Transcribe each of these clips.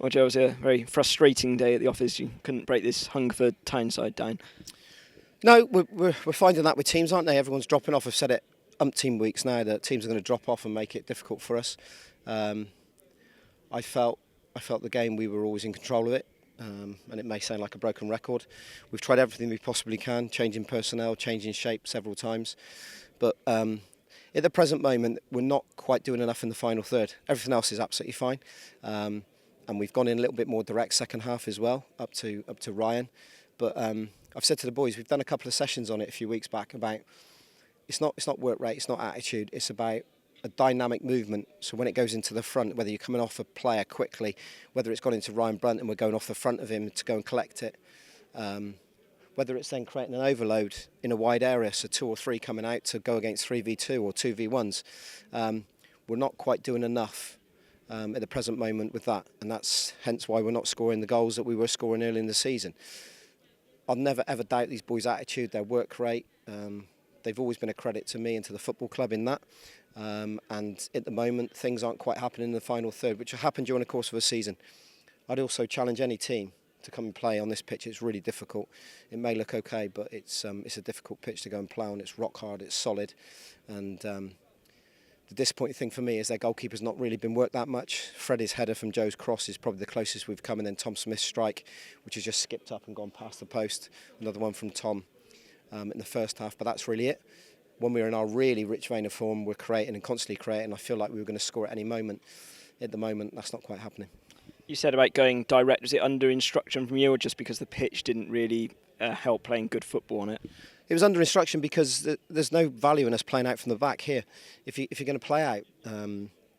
Well, Joe, it was a very frustrating day at the office. You couldn't break this Hungerford Tyneside down. No, we're finding that with teams, aren't they? Everyone's dropping off. I've said it umpteen weeks now that teams are going to drop off and make it difficult for us. I felt the game we were always in control of it, and it may sound like a broken record. We've tried everything we possibly can, changing personnel, changing shape several times, but at the present moment we're not quite doing enough in the final third. Everything else is absolutely fine, and we've gone in a little bit more direct second half as well, up to Ryan, but I've said to the boys, we've done a couple of sessions on it a few weeks back about it's not work rate, it's not attitude, it's about a dynamic movement. So when it goes into the front, whether you're coming off a player quickly, whether it's gone into Ryan Brunt and we're going off the front of him to go and collect it, whether it's then creating an overload in a wide area, so 2 or 3 coming out to go against 3v2 or 2v1s, we're not quite doing enough at the present moment with that, and that's hence why we're not scoring the goals that we were scoring early in the season. I'll never ever doubt these boys' attitude, their work rate. They've always been a credit to me and to the football club in that. And at the moment, things aren't quite happening in the final third, which will happen during the course of a season. I'd also challenge any team to come and play on this pitch. It's really difficult. It may look okay, but it's a difficult pitch to go and play on. It's rock hard, it's solid. And the disappointing thing for me is their goalkeeper's not really been worked that much. Freddie's header from Joe's cross is probably the closest we've come, and then Tom Smith's strike, which has just skipped up and gone past the post. Another one from Tom in the first half, but that's really it. When we're in our really rich vein of form, we're creating and constantly creating. I feel like we were going to score at any moment. At the moment, that's not quite happening. You said about going direct. Was it under instruction from you, or just because the pitch didn't really help playing good football on it? It was under instruction because there's no value in us playing out from the back here. If you're going to play out,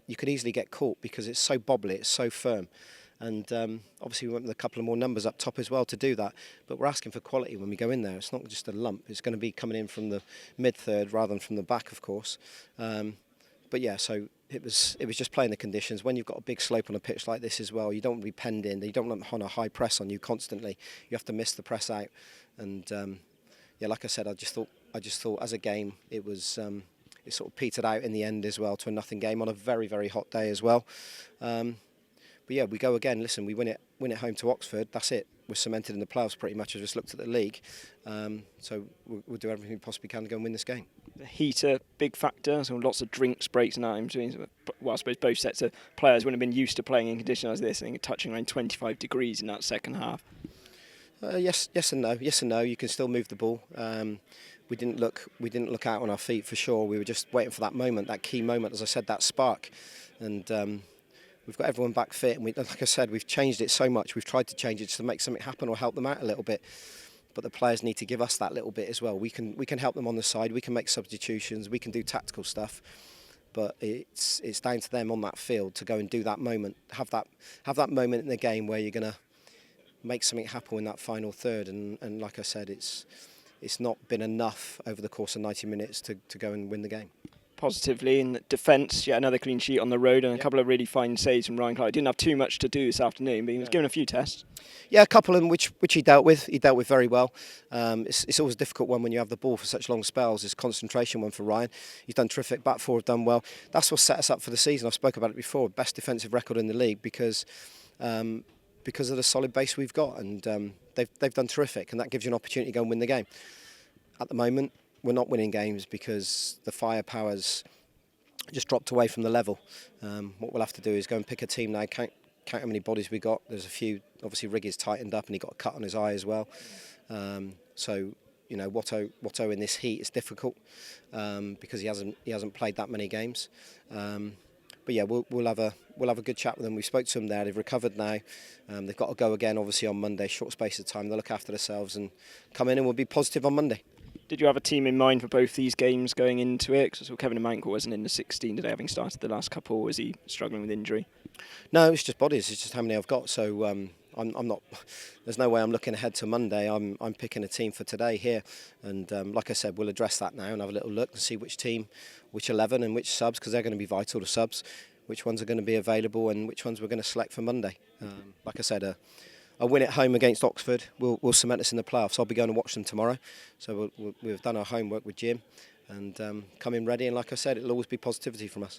you could easily get caught because it's so bobbly, it's so firm. And obviously we went with a couple of more numbers up top as well to do that. But we're asking for quality when we go in there. It's not just a lump. It's going to be coming in from the mid-third rather than from the back, of course. But yeah, so it was just playing the conditions. When you've got a big slope on a pitch like this as well, you don't want to be penned in. You don't want on a high press on you constantly. You have to miss the press out. And yeah, like I said, I just thought as a game it was it sort of petered out in the end as well to a nothing game on a very, very hot day as well. But yeah, we go again. Listen, we win it home to Oxford. That's it. We're cemented in the playoffs pretty much. I've just looked at the league. So we'll do everything we possibly can to go and win this game. The heat a big factor, so lots of drinks breaks and that. Well, I suppose both sets of players wouldn't have been used to playing in conditions like this. I think touching around 25 degrees in that second half. Yes and no. Yes and no. You can still move the ball. We didn't look out on our feet for sure. We were just waiting for that moment, that key moment, as I said, that spark. And we've got everyone back fit, and like I said, we've changed it so much. We've tried to change it to make something happen or help them out a little bit. But the players need to give us that little bit as well. We can help them on the side. We can make substitutions. We can do tactical stuff. But it's down to them on that field to go and do that moment. Have that moment in the game where you're going to make something happen in that final third. And like I said, it's not been enough over the course of 90 minutes to go and win the game. Positively in defence, yeah, another clean sheet on the road and a couple of really fine saves from Ryan Clark. Didn't have too much to do this afternoon, but he was given a few tests. Yeah, a couple of them which he dealt with. He dealt with very well. It's always a difficult one when you have the ball for such long spells. It's a concentration one for Ryan. He's done terrific. Back four have done well. That's what set us up for the season. I've spoken about it before. Best defensive record in the league because of the solid base we've got, and they've done terrific, and that gives you an opportunity to go and win the game. At the moment, we're not winning games because the firepower's just dropped away from the level. What we'll have to do is go and pick a team now, count how many bodies we got. There's a few, obviously Riggy's tightened up and he got a cut on his eye as well. So, you know, Watto in this heat is difficult because he hasn't played that many games. But yeah, we'll have a good chat with them. We spoke to them there. They've recovered now. They've got to go again, obviously on Monday, short space of time. They'll look after themselves and come in, and we'll be positive on Monday. Did you have a team in mind for both these games going into it? Because I saw Kevin Mankel wasn't in the 16 today, having started the last couple. Or was he struggling with injury? No, it's just bodies. It's just how many I've got. So I'm not. There's no way I'm looking ahead to Monday. I'm picking a team for today here, and like I said, we'll address that now and have a little look and see which team, which 11 and which subs, because they're going to be vital to subs. Which ones are going to be available and which ones we're going to select for Monday. Like I said, a win at home against Oxford will cement us in the playoffs. I'll be going to watch them tomorrow, so we've done our homework with Jim and come in ready. And like I said, it'll always be positivity from us.